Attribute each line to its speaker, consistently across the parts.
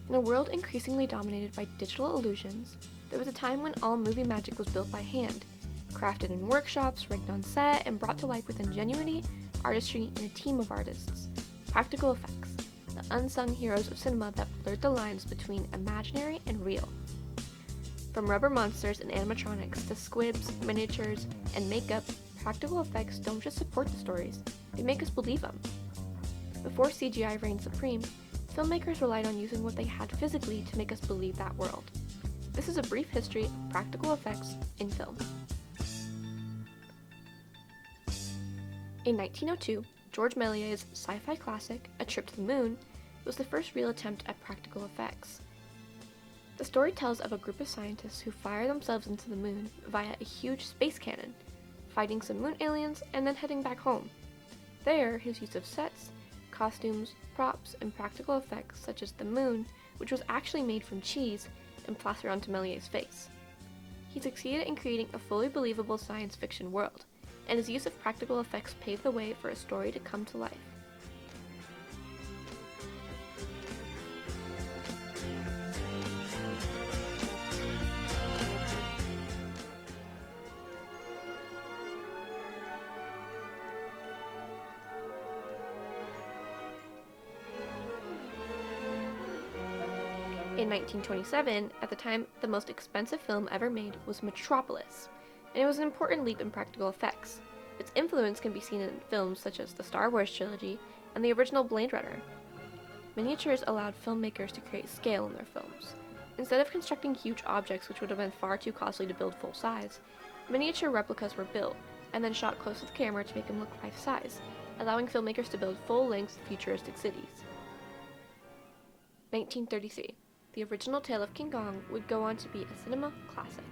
Speaker 1: In a world increasingly dominated by digital illusions, there was a time when all movie magic was built by hand, crafted in workshops, rigged on set, and brought to life with ingenuity, artistry, and a team of artists. Practical effects, the unsung heroes of cinema that blurred the lines between imaginary and real. From rubber monsters and animatronics to squibs, miniatures, and makeup, practical effects don't just support the stories, they make us believe them. Before CGI reigned supreme, filmmakers relied on using what they had physically to make us believe that world. This is a brief history of practical effects in film. In 1902, George Méliès's sci-fi classic, A Trip to the Moon, was the first real attempt at practical effects. The story tells of a group of scientists who fire themselves into the moon via a huge space cannon, fighting some moon aliens and then heading back home. There, his use of sets, costumes, props, and practical effects such as the moon, which was actually made from cheese, and plastered onto Méliès's face. He succeeded in creating a fully believable science fiction world, and his use of practical effects paved the way for a story to come to life. In 1927, at the time, the most expensive film ever made was Metropolis, and it was an important leap in practical effects. Its influence can be seen in films such as the Star Wars trilogy and the original Blade Runner. Miniatures allowed filmmakers to create scale in their films. Instead of constructing huge objects which would have been far too costly to build full size, miniature replicas were built and then shot close to the camera to make them look life size, allowing filmmakers to build full-length futuristic cities. 1933. The original Tale of King Kong would go on to be a cinema classic.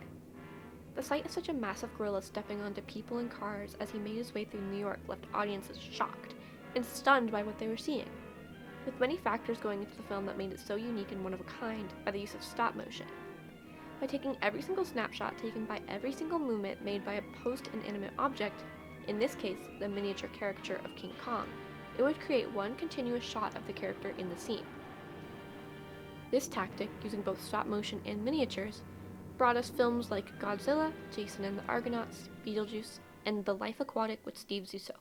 Speaker 1: The sight of such a massive gorilla stepping onto people and cars as he made his way through New York left audiences shocked and stunned by what they were seeing, with many factors going into the film that made it so unique and one of a kind by the use of stop motion. By taking every single snapshot taken by every single movement made by a post-inanimate object, in this case the miniature caricature of King Kong, it would create one continuous shot of the character in the scene. This tactic, using both stop motion and miniatures, brought us films like Godzilla, Jason and the Argonauts, Beetlejuice, and The Life Aquatic with Steve Zissou.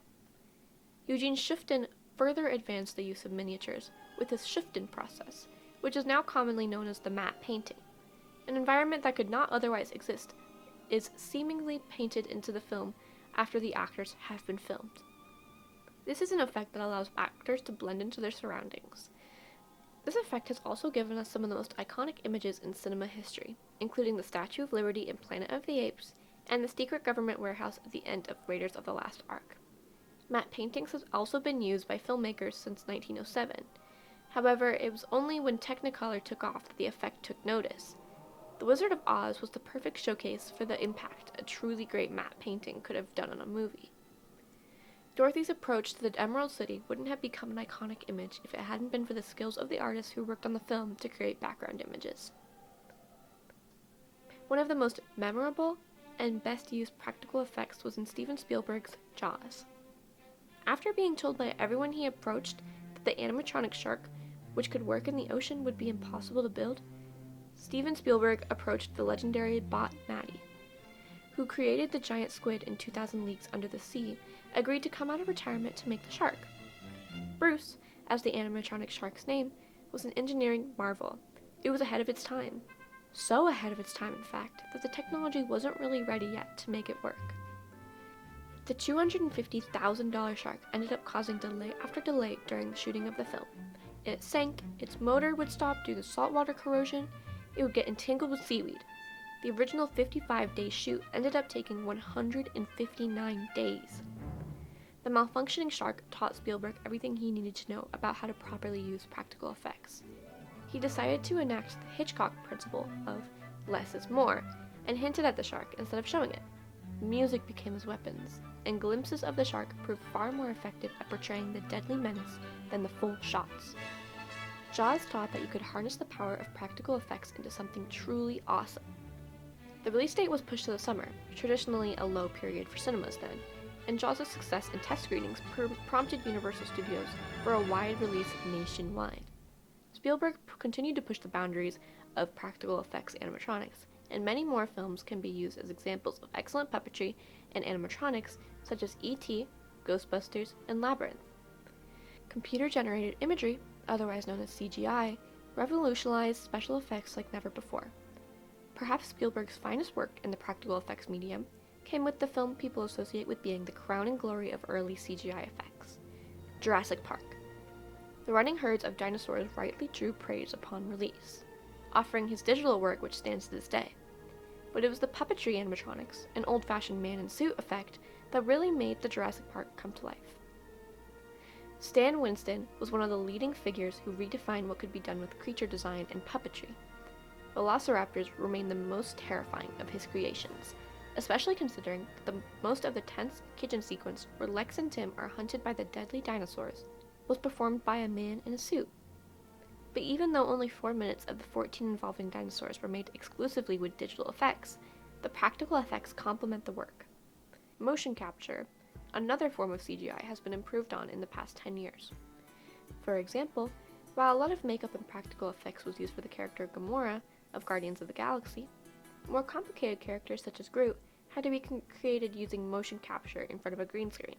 Speaker 1: Eugene Shifton further advanced the use of miniatures with his Shifton process, which is now commonly known as the matte painting. An environment that could not otherwise exist is seemingly painted into the film after the actors have been filmed. This is an effect that allows actors to blend into their surroundings. This effect has also given us some of the most iconic images in cinema history, including the Statue of Liberty in Planet of the Apes and the secret government warehouse at the end of Raiders of the Lost Ark. Matte paintings have also been used by filmmakers since 1907. However, it was only when Technicolor took off that the effect took notice. The Wizard of Oz was the perfect showcase for the impact a truly great matte painting could have done on a movie. Dorothy's approach to the Emerald City wouldn't have become an iconic image if it hadn't been for the skills of the artists who worked on the film to create background images. One of the most memorable and best used practical effects was in Steven Spielberg's Jaws. After being told by everyone he approached that the animatronic shark, which could work in the ocean, would be impossible to build, Steven Spielberg approached the legendary bot Maddie, who created the giant squid in 2000 Leagues Under the Sea, agreed to come out of retirement to make the shark. Bruce, as the animatronic shark's name, was an engineering marvel. It was ahead of its time. So ahead of its time, in fact, that the technology wasn't really ready yet to make it work. The $250,000 shark ended up causing delay after delay during the shooting of the film. It sank, its motor would stop due to saltwater corrosion, it would get entangled with seaweed. The original 55-day shoot ended up taking 159 days. The malfunctioning shark taught Spielberg everything he needed to know about how to properly use practical effects. He decided to enact the Hitchcock principle of less is more, and hinted at the shark instead of showing it. Music became his weapons, and glimpses of the shark proved far more effective at portraying the deadly menace than the full shots. Jaws taught that you could harness the power of practical effects into something truly awesome. The release date was pushed to the summer, traditionally a low period for cinemas then, and Jaws' success in test screenings prompted Universal Studios for a wide release nationwide. Spielberg continued to push the boundaries of practical effects animatronics, and many more films can be used as examples of excellent puppetry and animatronics, such as E.T., Ghostbusters, and Labyrinth. Computer-generated imagery, otherwise known as CGI, revolutionized special effects like never before. Perhaps Spielberg's finest work in the practical effects medium came with the film people associate with being the crowning glory of early CGI effects, Jurassic Park. The running herds of dinosaurs rightly drew praise upon release, offering his digital work which stands to this day. But it was the puppetry animatronics, an old-fashioned man-in-suit effect, that really made the Jurassic Park come to life. Stan Winston was one of the leading figures who redefined what could be done with creature design and puppetry. Velociraptors remain the most terrifying of his creations, especially considering that most of the tense kitchen sequence where Lex and Tim are hunted by the deadly dinosaurs was performed by a man in a suit. But even though only 4 minutes of the 14 involving dinosaurs were made exclusively with digital effects, the practical effects complement the work. Motion capture, another form of CGI, has been improved on in the past 10 years. For example, while a lot of makeup and practical effects was used for the character Gamora of Guardians of the Galaxy, more complicated characters such as Groot had to be created using motion capture in front of a green screen.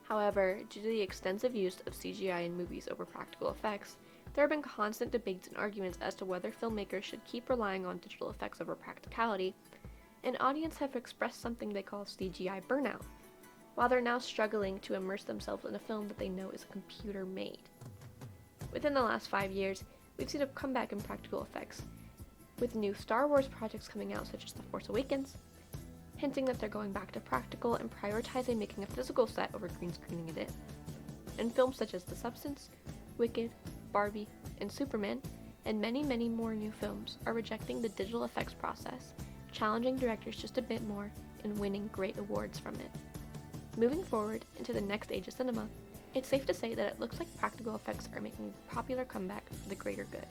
Speaker 1: However, due to the extensive use of CGI in movies over practical effects, there have been constant debates and arguments as to whether filmmakers should keep relying on digital effects over practicality, and audiences have expressed something they call CGI burnout, while they're now struggling to immerse themselves in a film that they know is computer-made. Within the last 5 years, we've seen a comeback in practical effects, with new Star Wars projects coming out such as The Force Awakens, hinting that they're going back to practical and prioritizing making a physical set over green screening it in. And films such as The Substance, Wicked, Barbie, and Superman, and many, many more new films are rejecting the digital effects process, challenging directors just a bit more, and winning great awards from it. Moving forward into the next age of cinema, it's safe to say that it looks like practical effects are making a popular comeback for the greater good.